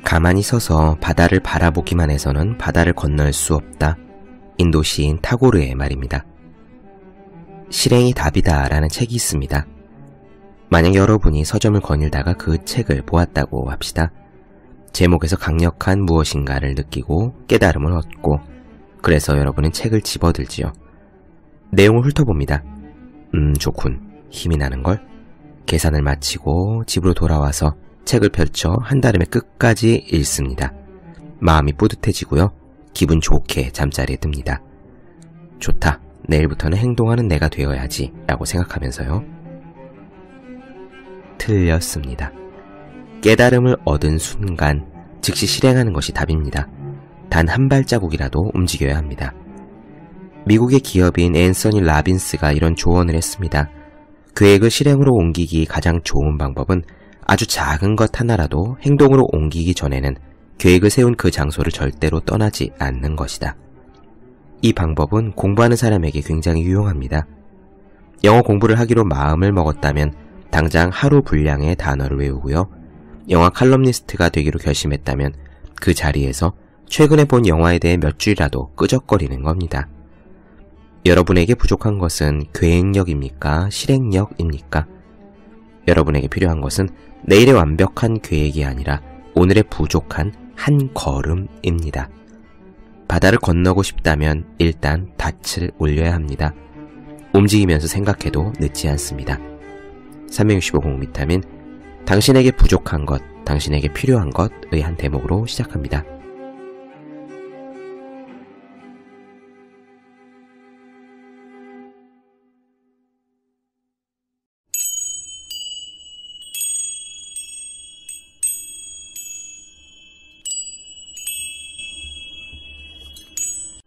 가만히 서서 바다를 바라보기만 해서는 바다를 건널 수 없다. 인도 시인 타고르의 말입니다. 실행이 답이다 라는 책이 있습니다. 만약 여러분이 서점을 거닐다가 그 책을 보았다고 합시다. 제목에서 강력한 무엇인가를 느끼고 깨달음을 얻고 그래서 여러분은 책을 집어들지요. 내용을 훑어봅니다. 좋군. 힘이 나는걸? 계산을 마치고 집으로 돌아와서 책을 펼쳐 한달음에 끝까지 읽습니다. 마음이 뿌듯해지고요. 기분 좋게 잠자리에 듭니다. 좋다. 내일부터는 행동하는 내가 되어야지 라고 생각하면서요. 틀렸습니다. 깨달음을 얻은 순간 즉시 실행하는 것이 답입니다. 단 한 발자국이라도 움직여야 합니다. 미국의 기업인 앤서니 라빈스가 이런 조언을 했습니다. 계획을 실행으로 옮기기 가장 좋은 방법은 아주 작은 것 하나라도 행동으로 옮기기 전에는 계획을 세운 그 장소를 절대로 떠나지 않는 것이다. 이 방법은 공부하는 사람에게 굉장히 유용합니다. 영어 공부를 하기로 마음을 먹었다면 당장 하루 분량의 단어를 외우고요. 영화 칼럼니스트가 되기로 결심했다면 그 자리에서 최근에 본 영화에 대해 몇 줄이라도 끄적거리는 겁니다. 여러분에게 부족한 것은 계획력입니까? 실행력입니까? 여러분에게 필요한 것은 내일의 완벽한 계획이 아니라 오늘의 부족한 한 걸음입니다. 바다를 건너고 싶다면 일단 닻을 올려야 합니다. 움직이면서 생각해도 늦지 않습니다. 365 비타민, 당신에게 부족한 것, 당신에게 필요한 것의 한 대목으로 시작합니다.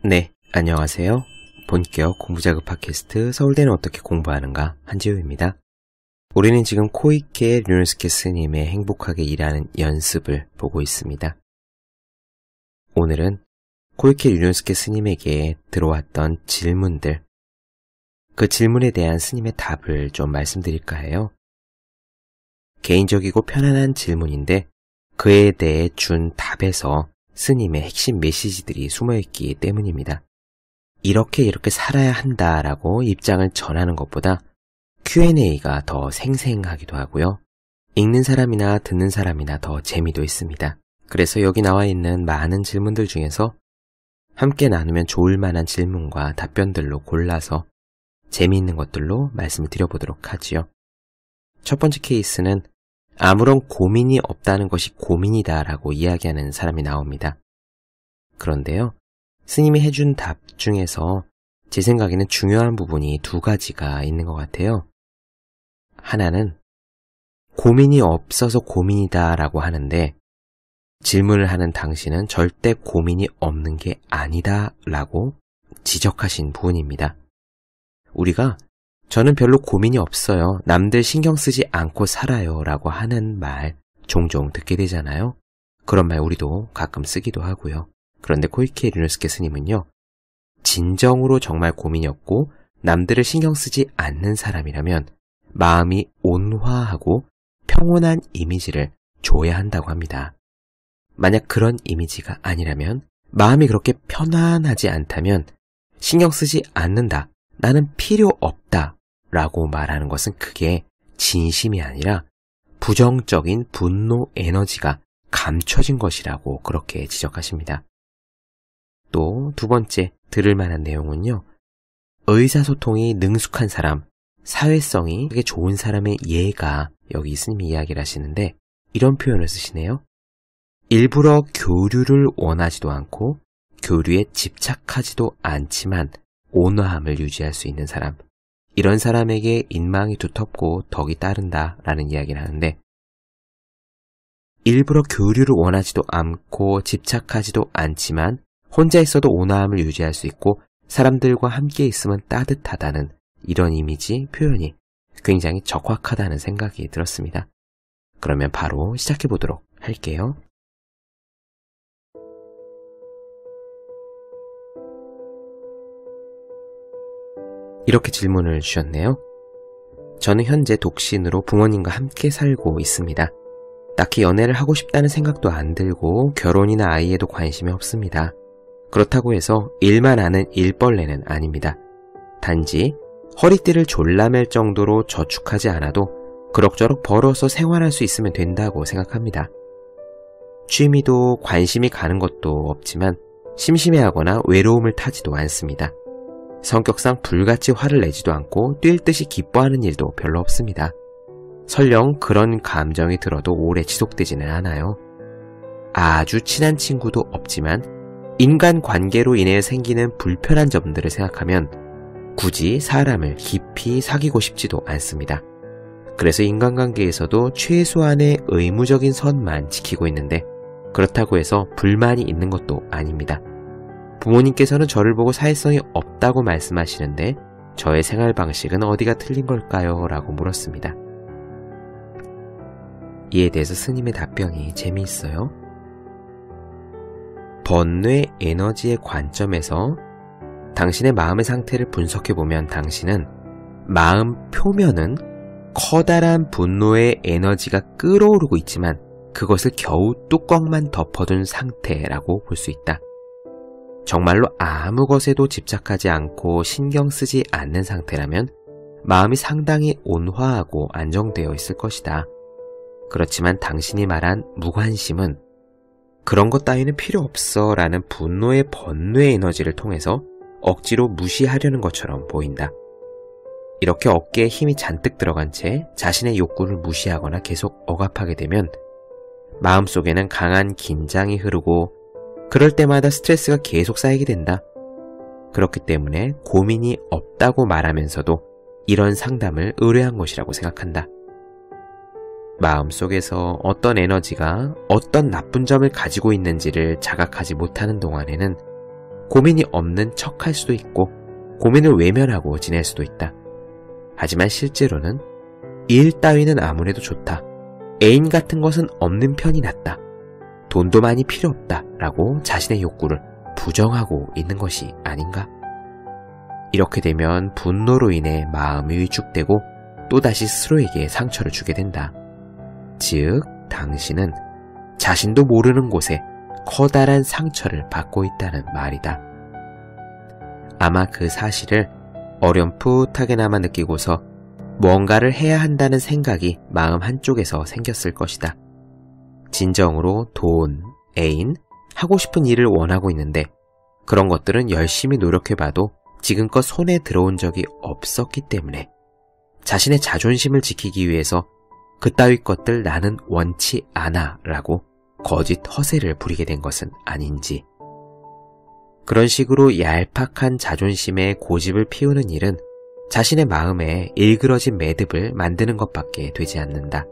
네, 안녕하세요. 본격 공부자극 팟캐스트 서울대는 어떻게 공부하는가 한지우입니다. 우리는 지금 코이케 류노스케 스님의 행복하게 일하는 연습을 보고 있습니다. 오늘은 코이케 류노스케 스님에게 들어왔던 질문들, 그 질문에 대한 스님의 답을 좀 말씀드릴까 해요. 개인적이고 편안한 질문인데 그에 대해 준 답에서 스님의 핵심 메시지들이 숨어있기 때문입니다. 이렇게 살아야 한다라고 입장을 전하는 것보다 Q&A가 더 생생하기도 하고요. 읽는 사람이나 듣는 사람이나 더 재미도 있습니다. 그래서 여기 나와 있는 많은 질문들 중에서 함께 나누면 좋을 만한 질문과 답변들로 골라서 재미있는 것들로 말씀을 드려보도록 하지요. 첫 번째 케이스는 아무런 고민이 없다는 것이 고민이다 라고 이야기하는 사람이 나옵니다. 그런데요, 스님이 해준 답 중에서 제 생각에는 중요한 부분이 두 가지가 있는 것 같아요. 하나는 고민이 없어서 고민이다 라고 하는데 질문을 하는 당신은 절대 고민이 없는 게 아니다 라고 지적하신 부분입니다. 우리가 저는 별로 고민이 없어요. 남들 신경 쓰지 않고 살아요 라고 하는 말 종종 듣게 되잖아요. 그런 말 우리도 가끔 쓰기도 하고요. 그런데 코이케 류노스케 스님은요, 진정으로 정말 고민이 없고 남들을 신경 쓰지 않는 사람이라면 마음이 온화하고 평온한 이미지를 줘야 한다고 합니다. 만약 그런 이미지가 아니라면, 마음이 그렇게 편안하지 않다면 신경 쓰지 않는다, 나는 필요 없다 라고 말하는 것은 그게 진심이 아니라 부정적인 분노 에너지가 감춰진 것이라고 그렇게 지적하십니다. 또 두 번째 들을 만한 내용은요, 의사소통이 능숙한 사람, 사회성이 되게 좋은 사람의 예가 여기 스님이 이야기를 하시는데 이런 표현을 쓰시네요. 일부러 교류를 원하지도 않고 교류에 집착하지도 않지만 온화함을 유지할 수 있는 사람, 이런 사람에게 인망이 두텁고 덕이 따른다 라는 이야기를 하는데, 일부러 교류를 원하지도 않고 집착하지도 않지만 혼자 있어도 온화함을 유지할 수 있고 사람들과 함께 있으면 따뜻하다는 이런 이미지 표현이 굉장히 적확하다는 생각이 들었습니다. 그러면 바로 시작해 보도록 할게요. 이렇게 질문을 주셨네요. 저는 현재 독신으로 부모님과 함께 살고 있습니다. 딱히 연애를 하고 싶다는 생각도 안 들고 결혼이나 아이에도 관심이 없습니다. 그렇다고 해서 일만 아는 일벌레는 아닙니다. 단지 허리띠를 졸라맬 정도로 저축하지 않아도 그럭저럭 벌어서 생활할 수 있으면 된다고 생각합니다. 취미도 관심이 가는 것도 없지만 심심해하거나 외로움을 타지도 않습니다. 성격상 불같이 화를 내지도 않고 뛸 듯이 기뻐하는 일도 별로 없습니다. 설령 그런 감정이 들어도 오래 지속되지는 않아요. 아주 친한 친구도 없지만 인간관계로 인해 생기는 불편한 점들을 생각하면 굳이 사람을 깊이 사귀고 싶지도 않습니다. 그래서 인간관계에서도 최소한의 의무적인 선만 지키고 있는데 그렇다고 해서 불만이 있는 것도 아닙니다. 부모님께서는 저를 보고 사회성이 없다고 말씀하시는데 저의 생활 방식은 어디가 틀린 걸까요? 라고 물었습니다. 이에 대해서 스님의 답변이 재미있어요. 번뇌 에너지의 관점에서 당신의 마음의 상태를 분석해보면 당신은 마음 표면은 커다란 분노의 에너지가 끓어오르고 있지만 그것을 겨우 뚜껑만 덮어둔 상태라고 볼 수 있다. 정말로 아무 것에도 집착하지 않고 신경 쓰지 않는 상태라면 마음이 상당히 온화하고 안정되어 있을 것이다. 그렇지만 당신이 말한 무관심은 그런 것 따위는 필요 없어 라는 분노의 번뇌 에너지를 통해서 억지로 무시하려는 것처럼 보인다. 이렇게 어깨에 힘이 잔뜩 들어간 채 자신의 욕구를 무시하거나 계속 억압하게 되면 마음속에는 강한 긴장이 흐르고 그럴 때마다 스트레스가 계속 쌓이게 된다. 그렇기 때문에 고민이 없다고 말하면서도 이런 상담을 의뢰한 것이라고 생각한다. 마음속에서 어떤 에너지가 어떤 나쁜 점을 가지고 있는지를 자각하지 못하는 동안에는 고민이 없는 척할 수도 있고 고민을 외면하고 지낼 수도 있다. 하지만 실제로는 일 따위는 아무래도 좋다. 애인 같은 것은 없는 편이 낫다. 돈도 많이 필요 없다 라고 자신의 욕구를 부정하고 있는 것이 아닌가? 이렇게 되면 분노로 인해 마음이 위축되고 또다시 스스로에게 상처를 주게 된다. 즉, 당신은 자신도 모르는 곳에 커다란 상처를 받고 있다는 말이다. 아마 그 사실을 어렴풋하게나마 느끼고서 뭔가를 해야 한다는 생각이 마음 한쪽에서 생겼을 것이다. 진정으로 돈, 애인, 하고 싶은 일을 원하고 있는데 그런 것들은 열심히 노력해봐도 지금껏 손에 들어온 적이 없었기 때문에 자신의 자존심을 지키기 위해서 그따위 것들 나는 원치 않아 라고 거짓 허세를 부리게 된 것은 아닌지. 그런 식으로 얄팍한 자존심에 고집을 피우는 일은 자신의 마음에 일그러진 매듭을 만드는 것밖에 되지 않는다.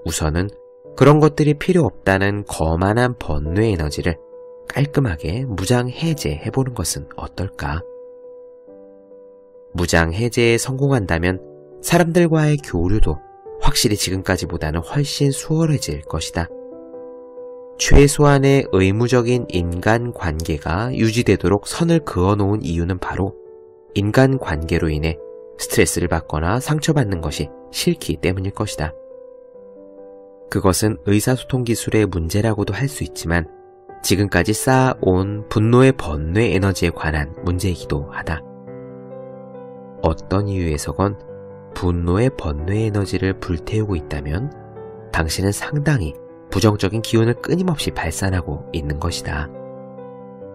우선은 그런 것들이 필요 없다는 거만한 번뇌 에너지를 깔끔하게 무장 해제해보는 것은 어떨까? 무장 해제에 성공한다면 사람들과의 교류도 확실히 지금까지보다는 훨씬 수월해질 것이다. 최소한의 의무적인 인간관계가 유지되도록 선을 그어놓은 이유는 바로 인간관계로 인해 스트레스를 받거나 상처받는 것이 싫기 때문일 것이다. 그것은 의사소통 기술의 문제라고도 할 수 있지만 지금까지 쌓아온 분노의 번뇌 에너지에 관한 문제이기도 하다. 어떤 이유에서건 분노의 번뇌 에너지를 불태우고 있다면 당신은 상당히 부정적인 기운을 끊임없이 발산하고 있는 것이다.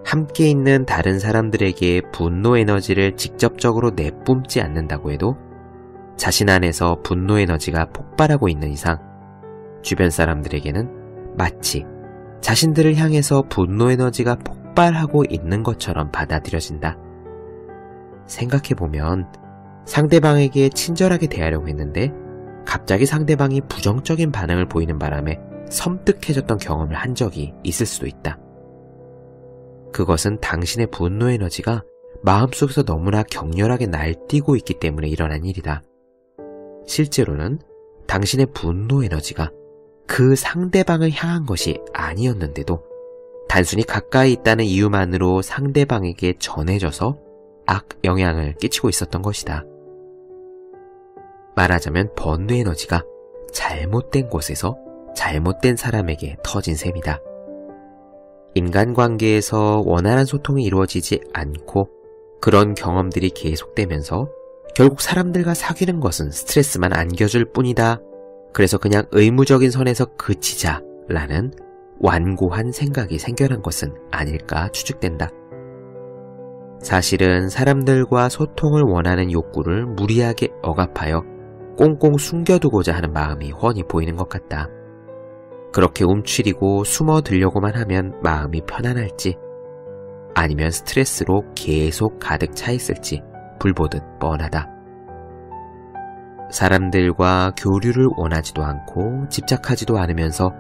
함께 있는 다른 사람들에게 분노 에너지를 직접적으로 내뿜지 않는다고 해도 자신 안에서 분노 에너지가 폭발하고 있는 이상 주변 사람들에게는 마치 자신들을 향해서 분노 에너지가 폭발하고 있는 것처럼 받아들여진다. 생각해보면 상대방에게 친절하게 대하려고 했는데 갑자기 상대방이 부정적인 반응을 보이는 바람에 섬뜩해졌던 경험을 한 적이 있을 수도 있다. 그것은 당신의 분노 에너지가 마음속에서 너무나 격렬하게 날뛰고 있기 때문에 일어난 일이다. 실제로는 당신의 분노 에너지가 그 상대방을 향한 것이 아니었는데도 단순히 가까이 있다는 이유만으로 상대방에게 전해져서 악영향을 끼치고 있었던 것이다. 말하자면 번뇌 에너지가 잘못된 곳에서 잘못된 사람에게 터진 셈이다. 인간관계에서 원활한 소통이 이루어지지 않고 그런 경험들이 계속되면서 결국 사람들과 사귀는 것은 스트레스만 안겨줄 뿐이다. 그래서 그냥 의무적인 선에서 그치자라는 완고한 생각이 생겨난 것은 아닐까 추측된다. 사실은 사람들과 소통을 원하는 욕구를 무리하게 억압하여 꽁꽁 숨겨두고자 하는 마음이 훤히 보이는 것 같다. 그렇게 움츠리고 숨어들려고만 하면 마음이 편안할지 아니면 스트레스로 계속 가득 차 있을지 불보듯 뻔하다. 사람들과 교류를 원하지도 않고 집착하지도 않으면서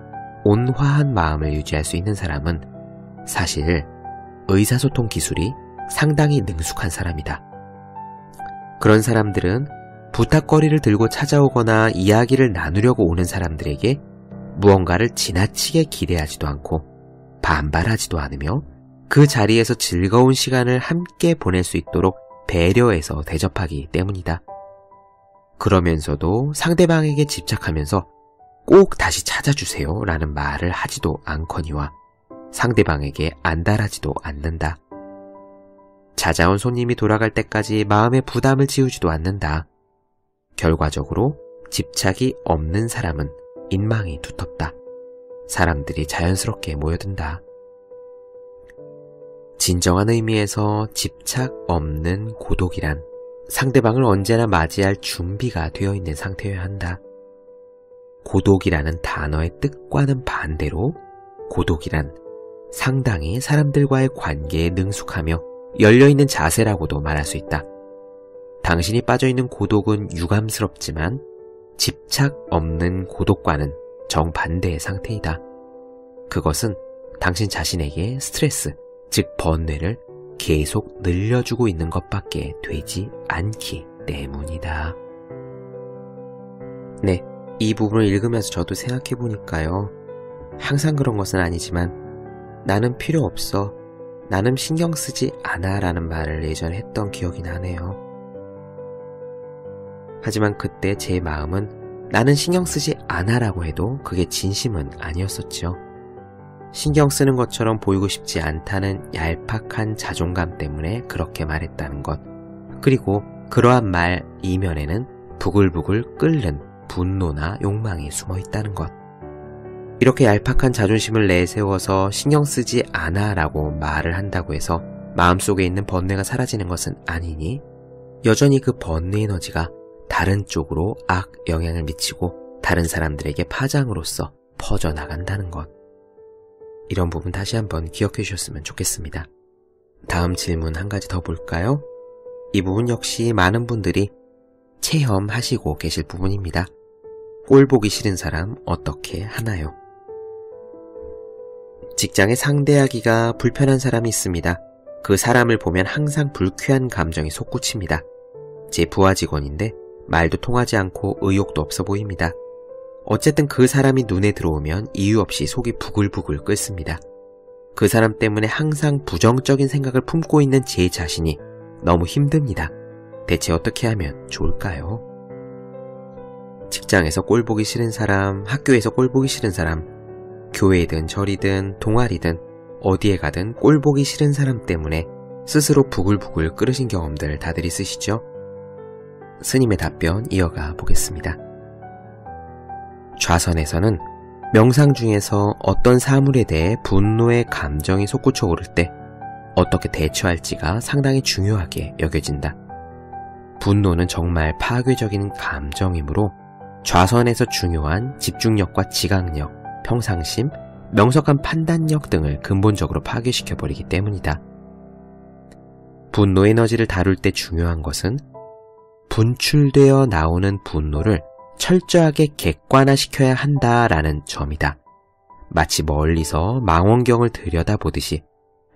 온화한 마음을 유지할 수 있는 사람은 사실 의사소통 기술이 상당히 능숙한 사람이다. 그런 사람들은 부탁거리를 들고 찾아오거나 이야기를 나누려고 오는 사람들에게 무언가를 지나치게 기대하지도 않고 반발하지도 않으며 그 자리에서 즐거운 시간을 함께 보낼 수 있도록 배려해서 대접하기 때문이다. 그러면서도 상대방에게 집착하면서 꼭 다시 찾아주세요 라는 말을 하지도 않거니와 상대방에게 안달하지도 않는다. 찾아온 손님이 돌아갈 때까지 마음의 부담을 지우지도 않는다. 결과적으로 집착이 없는 사람은 인망이 두텁다. 사람들이 자연스럽게 모여든다. 진정한 의미에서 집착 없는 고독이란 상대방을 언제나 맞이할 준비가 되어 있는 상태여야 한다. 고독이라는 단어의 뜻과는 반대로 고독이란 상당히 사람들과의 관계에 능숙하며 열려있는 자세라고도 말할 수 있다. 당신이 빠져있는 고독은 유감스럽지만 집착 없는 고독과는 정반대의 상태이다. 그것은 당신 자신에게 스트레스, 즉 번뇌를 계속 늘려주고 있는 것밖에 되지 않기 때문이다. 네, 이 부분을 읽으면서 저도 생각해보니까요. 항상 그런 것은 아니지만 나는 필요 없어, 나는 신경 쓰지 않아 라는 말을 예전에 했던 기억이 나네요. 하지만 그때 제 마음은 나는 신경 쓰지 않아 라고 해도 그게 진심은 아니었었죠. 신경 쓰는 것처럼 보이고 싶지 않다는 얄팍한 자존감 때문에 그렇게 말했다는 것. 그리고 그러한 말 이면에는 부글부글 끓는 분노나 욕망이 숨어 있다는 것. 이렇게 얄팍한 자존심을 내세워서 신경 쓰지 않아 라고 말을 한다고 해서 마음속에 있는 번뇌가 사라지는 것은 아니니 여전히 그 번뇌 에너지가 다른 쪽으로 악 영향을 미치고 다른 사람들에게 파장으로서 퍼져나간다는 것. 이런 부분 다시 한번 기억해 주셨으면 좋겠습니다. 다음 질문 한 가지 더 볼까요? 이 부분 역시 많은 분들이 체험하시고 계실 부분입니다. 꼴 보기 싫은 사람 어떻게 하나요? 직장에 상대하기가 불편한 사람이 있습니다. 그 사람을 보면 항상 불쾌한 감정이 솟구칩니다. 제 부하 직원인데 말도 통하지 않고 의욕도 없어 보입니다. 어쨌든 그 사람이 눈에 들어오면 이유 없이 속이 부글부글 끓습니다. 그 사람 때문에 항상 부정적인 생각을 품고 있는 제 자신이 너무 힘듭니다. 대체 어떻게 하면 좋을까요? 직장에서 꼴 보기 싫은 사람, 학교에서 꼴 보기 싫은 사람, 교회든 절이든 동아리든 어디에 가든 꼴 보기 싫은 사람 때문에 스스로 부글부글 끓으신 경험들 다들 있으시죠? 스님의 답변 이어가 보겠습니다. 좌선에서는 명상 중에서 어떤 사물에 대해 분노의 감정이 솟구쳐 오를 때 어떻게 대처할지가 상당히 중요하게 여겨진다. 분노는 정말 파괴적인 감정이므로 좌선에서 중요한 집중력과 지각력, 평상심, 명석한 판단력 등을 근본적으로 파괴시켜버리기 때문이다. 분노 에너지를 다룰 때 중요한 것은 분출되어 나오는 분노를 철저하게 객관화시켜야 한다라는 점이다. 마치 멀리서 망원경을 들여다보듯이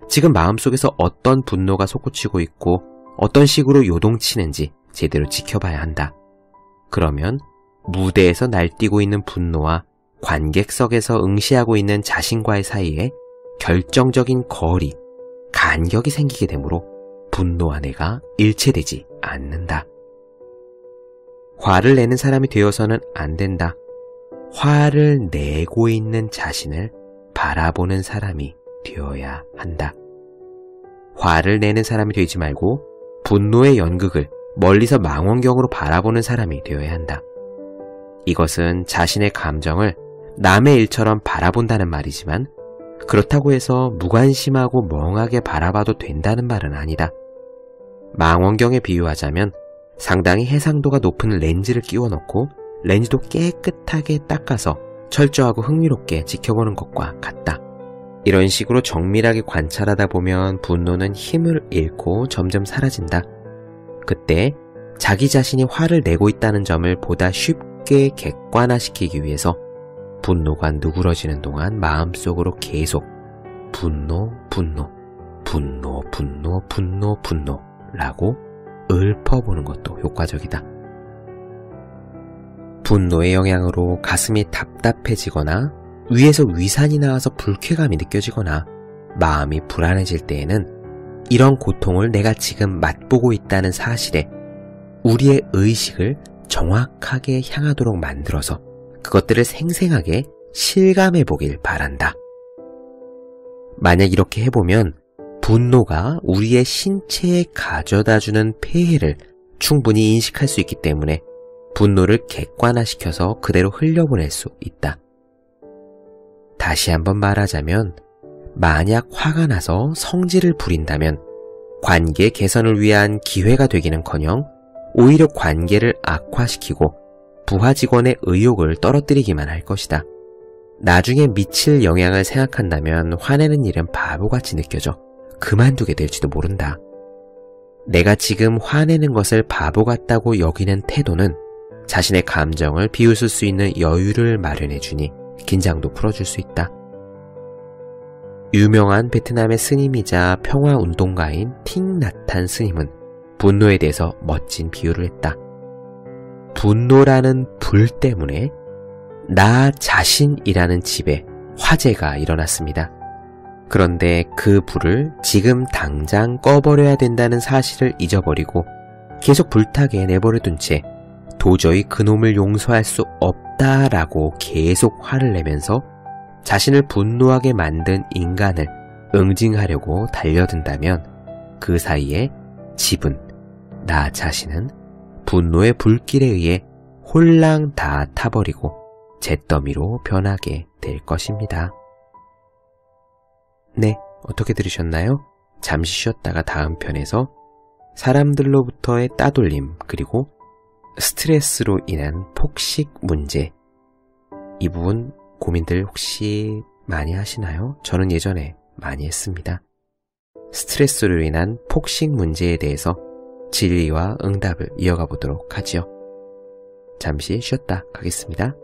지금 마음속에서 어떤 분노가 솟구치고 있고 어떤 식으로 요동치는지 제대로 지켜봐야 한다. 그러면 무대에서 날뛰고 있는 분노와 관객석에서 응시하고 있는 자신과의 사이에 결정적인 거리, 간격이 생기게 되므로 분노와 내가 일체되지 않는다. 화를 내는 사람이 되어서는 안 된다. 화를 내고 있는 자신을 바라보는 사람이 되어야 한다. 화를 내는 사람이 되지 말고 분노의 연극을 멀리서 망원경으로 바라보는 사람이 되어야 한다. 이것은 자신의 감정을 남의 일처럼 바라본다는 말이지만 그렇다고 해서 무관심하고 멍하게 바라봐도 된다는 말은 아니다. 망원경에 비유하자면 상당히 해상도가 높은 렌즈를 끼워 넣고 렌즈도 깨끗하게 닦아서 철저하고 흥미롭게 지켜보는 것과 같다. 이런 식으로 정밀하게 관찰하다 보면 분노는 힘을 잃고 점점 사라진다. 그때 자기 자신이 화를 내고 있다는 점을 보다 쉽게 객관화시키기 위해서 분노가 누그러지는 동안 마음속으로 계속 분노, 분노, 분노, 분노, 분노, 분노라고 읊어보는 것도 효과적이다. 분노의 영향으로 가슴이 답답해지거나 위에서 위산이 나와서 불쾌감이 느껴지거나 마음이 불안해질 때에는 이런 고통을 내가 지금 맛보고 있다는 사실에 우리의 의식을 정확하게 향하도록 만들어서 그것들을 생생하게 실감해 보길 바란다. 만약 이렇게 해보면 분노가 우리의 신체에 가져다주는 폐해를 충분히 인식할 수 있기 때문에 분노를 객관화시켜서 그대로 흘려보낼 수 있다. 다시 한번 말하자면 만약 화가 나서 성질을 부린다면 관계 개선을 위한 기회가 되기는커녕 오히려 관계를 악화시키고 부하 직원의 의욕을 떨어뜨리기만 할 것이다. 나중에 미칠 영향을 생각한다면 화내는 일은 바보같이 느껴져 그만두게 될지도 모른다. 내가 지금 화내는 것을 바보 같다고 여기는 태도는 자신의 감정을 비웃을 수 있는 여유를 마련해주니 긴장도 풀어줄 수 있다. 유명한 베트남의 스님이자 평화운동가인 틱나탄 스님은 분노에 대해서 멋진 비유를 했다. 분노라는 불 때문에 나 자신이라는 집에 화재가 일어났습니다. 그런데 그 불을 지금 당장 꺼버려야 된다는 사실을 잊어버리고 계속 불타게 내버려둔 채 도저히 그놈을 용서할 수 없다라고 계속 화를 내면서 자신을 분노하게 만든 인간을 응징하려고 달려든다면 그 사이에 집은, 나 자신은 분노의 불길에 의해 홀랑 다 타버리고 잿더미로 변하게 될 것입니다. 네, 어떻게 들으셨나요? 잠시 쉬었다가 다음 편에서 사람들로부터의 따돌림 그리고 스트레스로 인한 폭식 문제, 이 부분 고민들 혹시 많이 하시나요? 저는 예전에 많이 했습니다. 스트레스로 인한 폭식 문제에 대해서 진리와 응답을 이어가 보도록 하지요. 잠시 쉬었다 가겠습니다.